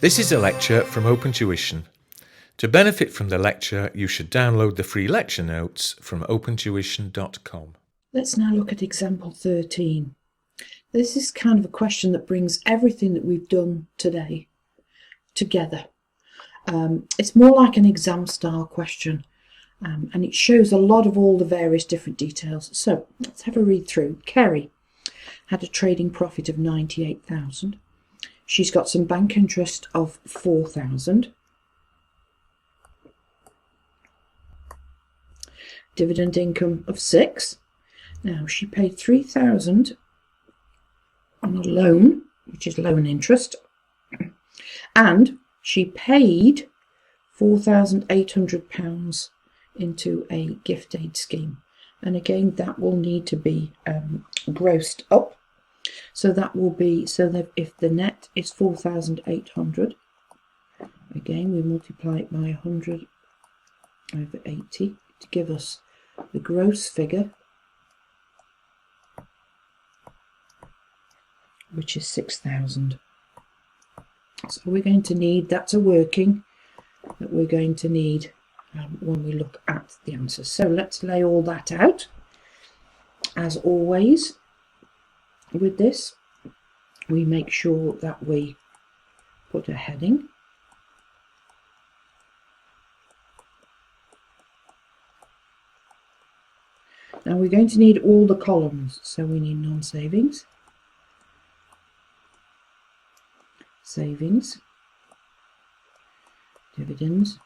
This is a lecture from Open Tuition. To benefit from the lecture, you should download the free lecture notes from opentuition.com. Let's now look at example 13. This is kind of a question that brings everything that we've done today together. It's more like an exam style question, and it shows a lot of all the various different details. So let's have a read through. Kerry had a trading profit of 98,000. She's got some bank interest of 4,000. Dividend income of 6. Now she paid 3,000 on a loan, which is loan interest, and she paid £4,800 into a gift aid scheme. And again, that will need to be grossed up. So that will be, so that if the net is 4,800, again we multiply it by 100 over 80 to give us the gross figure, which is 6,000. So we're going to need, that's a working that we're going to need when we look at the answers. So let's lay all that out. As always with this, we make sure that we put a heading. Now we're going to need all the columns, so we need non-savings, savings, dividends,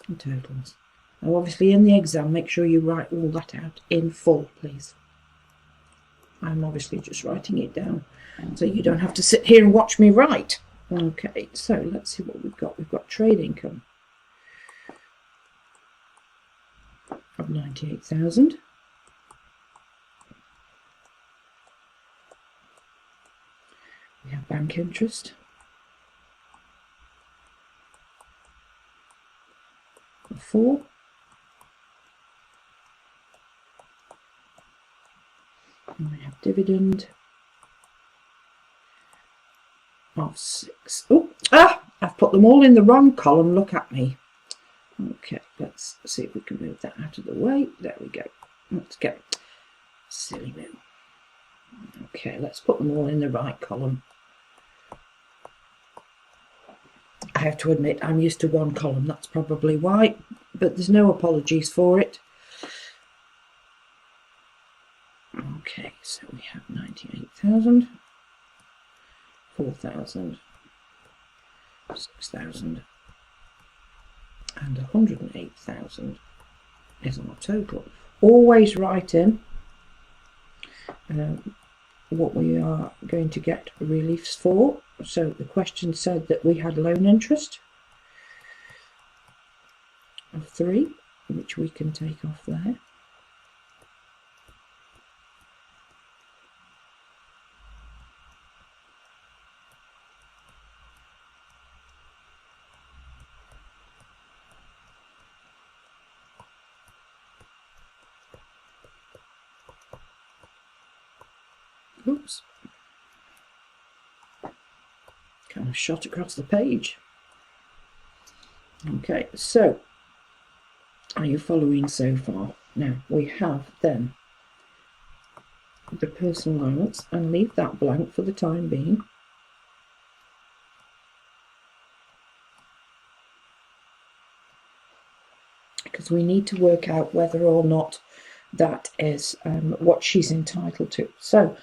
and totals. Now obviously in the exam, make sure you write all that out in full, please. I'm obviously just writing it down so you don't have to sit here and watch me write. Okay, so let's see what we've got. We've got trade income of 98,000. We have bank interest of 4. And we have dividend of 6. Oh, I've put them all in the wrong column. Look at me. Okay, let's see if we can move that out of the way. There we go. Let's go. Silly me. Okay, let's put them all in the right column. I have to admit I'm used to one column. That's probably why, but there's no apologies for it. Okay, so we have 98,000, 4,000, 6,000, and 108,000 is our total. Always write in what we are going to get reliefs for. So the question said that we had loan interest of 3, which we can take off there. Oops, kind of shot across the page. Okay, so are you following so far? Now we have then the personal allowance, and leave that blank for the time being. Because we need to work out whether or not that is what she's entitled to. So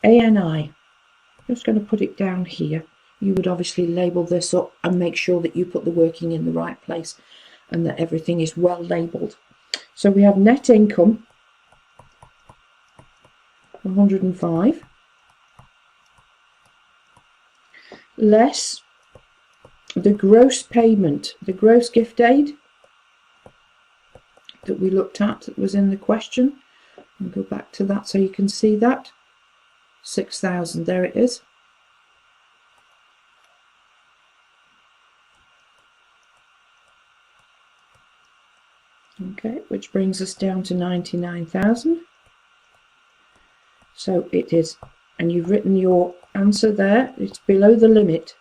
ANI, just going to put it down here. You would obviously label this up and make sure that you put the working in the right place and that everything is well labelled. So we have net income 105 less the gross payment, the gross gift aid that we looked at that was in the question. I'll go back to that so you can see that. 6,000, there it is. Okay, which brings us down to 99,000. So it is, and you've written your answer there, it's below the limit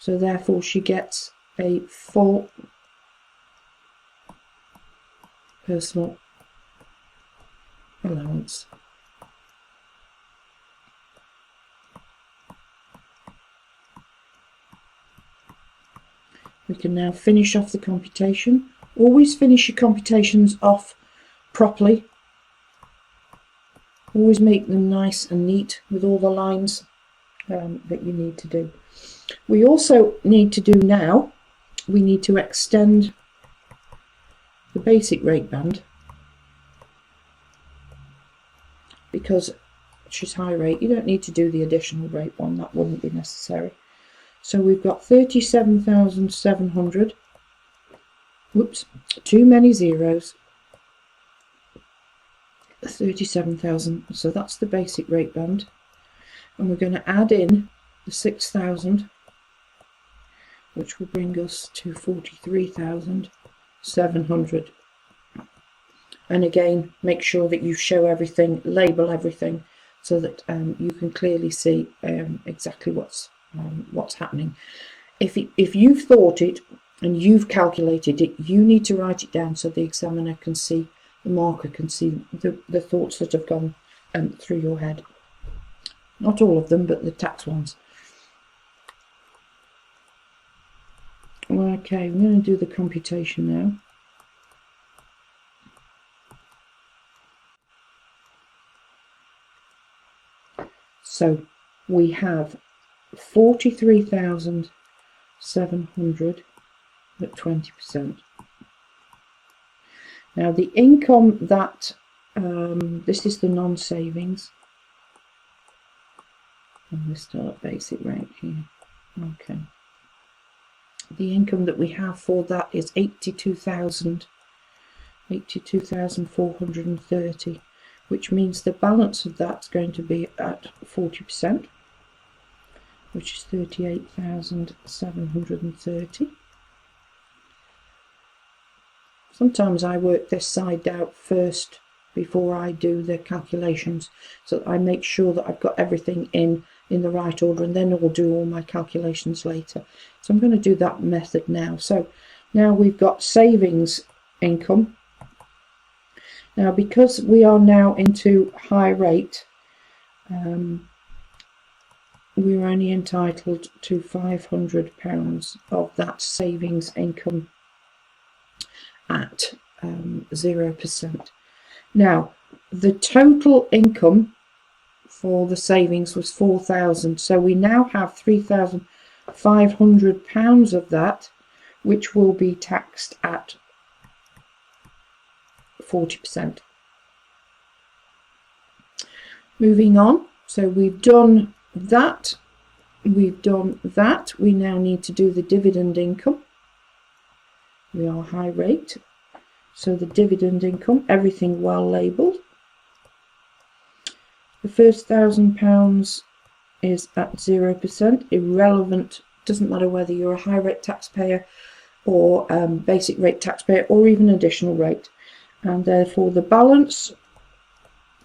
So therefore she gets a full personal allowance. We can now finish off the computation. Always finish your computations off properly. Always make them nice and neat with all the lines that you need to do. We also need to do now, we need to extend the basic rate band, because she's high rate. You don't need to do the additional rate one, that wouldn't be necessary. So we've got 37,700. Whoops, too many zeros. 37,000. So that's the basic rate band. And we're going to add in the 6,000, which will bring us to 43,700. And again, make sure that you show everything, label everything, so that you can clearly see exactly what's happening. If you've thought it and you've calculated it, you need to write it down so the examiner can see, the marker can see the thoughts that have gone through your head. Not all of them, but the tax ones. Okay, I'm going to do the computation now. So we have 43,700 at 20%. Now the income that, this is the non-savings, and we start basic rate here. Okay. The income that we have for that is 82,430, which means the balance of that's going to be at 40%, which is 38,730. Sometimes I work this side out first before I do the calculations, so that I make sure that I've got everything in the right order, and then I'll do all my calculations later. So I'm going to do that method now. So now we've got savings income. Now because we are now into high rate, we're only entitled to £500 of that savings income at 0%. Now the total income for the savings was 4,000, so we now have £3,500 of that, which will be taxed at 40%. Moving on, so we've done that, we now need to do the dividend income. We are high rate, so the dividend income, everything well labelled. The first £1,000 is at 0%, irrelevant, doesn't matter whether you're a high rate taxpayer or basic rate taxpayer or even additional rate. And therefore the balance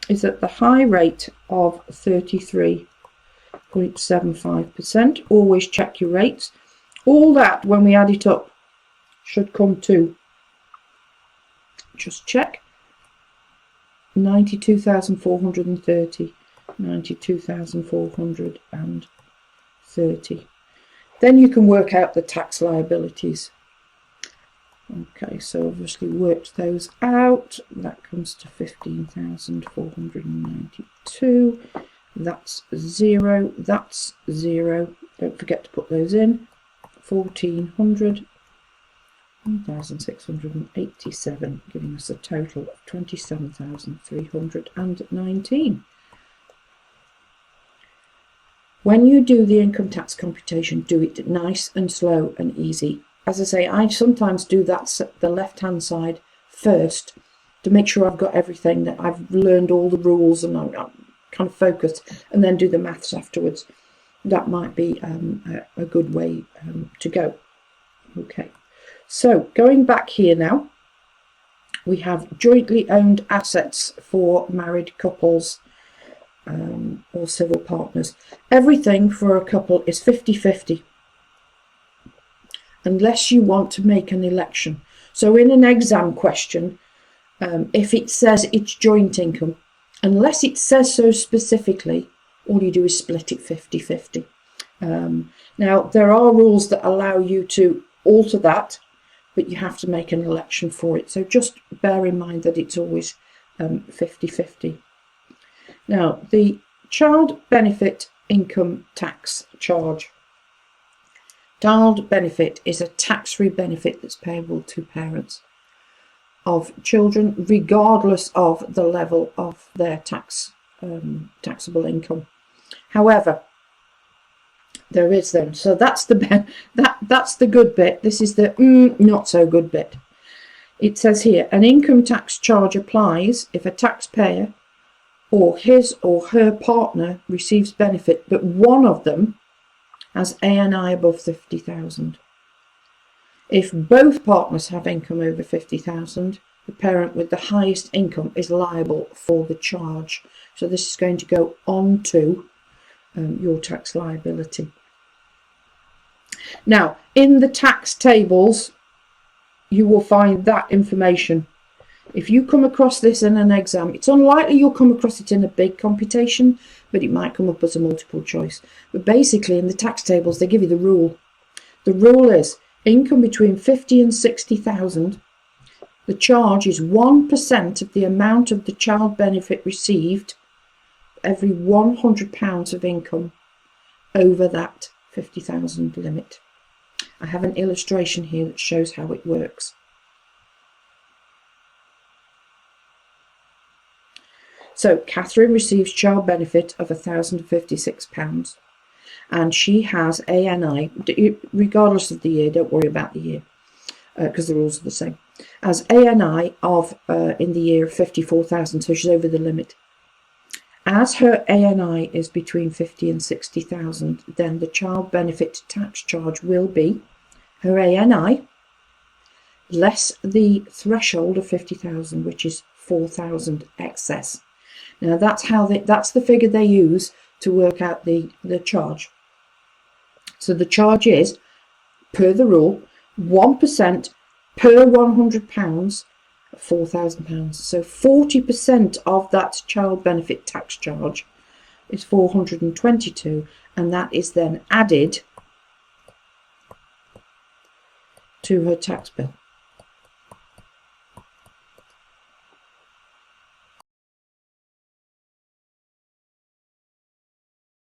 is at the high rate of 33.75%. Always check your rates. All that, when we add it up, should come to, just check, 92,430. 92,430. Then you can work out the tax liabilities. Okay, so obviously worked those out. That comes to 15,492. That's 0. That's 0. Don't forget to put those in. 1,400. 1,687, giving us a total of 27,319. When you do the income tax computation, do it nice and slow and easy. As I say, I sometimes do that the left-hand side first to make sure I've got everything, that I've learned all the rules and I'm kind of focused, and then do the maths afterwards. That might be a good way to go. Okay. So going back here now, we have jointly owned assets for married couples or civil partners. Everything for a couple is 50-50. unless you want to make an election. So in an exam question, if it says it's joint income, unless it says so specifically, all you do is split it 50-50. Now, there are rules that allow you to alter that, but you have to make an election for it. So just bear in mind that it's always 50-50. Now, the child benefit income tax charge. Child benefit is a tax-free benefit that's payable to parents of children regardless of the level of their taxable income. However, there is then, so that's the good bit. This is the not so good bit. It says here, an income tax charge applies if a taxpayer or his or her partner receives benefit, but one of them has ANI above 50,000. If both partners have income over 50,000, the parent with the highest income is liable for the charge. So this is going to go on to your tax liability. Now, in the tax tables, you will find that information. If you come across this in an exam, it's unlikely you'll come across it in a big computation, but it might come up as a multiple choice. But basically, in the tax tables, they give you the rule. The rule is income between 50 and 60,000. The charge is 1% of the amount of the child benefit received every £100 of income over that 50,000 limit. I have an illustration here that shows how it works. So Catherine receives child benefit of £1,056 and she has ANI, regardless of the year, don't worry about the year because the rules are the same, as ANI of in the year 54,000, so she's over the limit. As her ANI is between 50 and 60,000, then the child benefit tax charge will be her ANI less the threshold of 50,000, which is 4,000 excess. Now that's the figure they use to work out the charge. So the charge is, per the rule, 1% per £100, £4,000. So 40% of that child benefit tax charge is 422, and that is then added to her tax bill.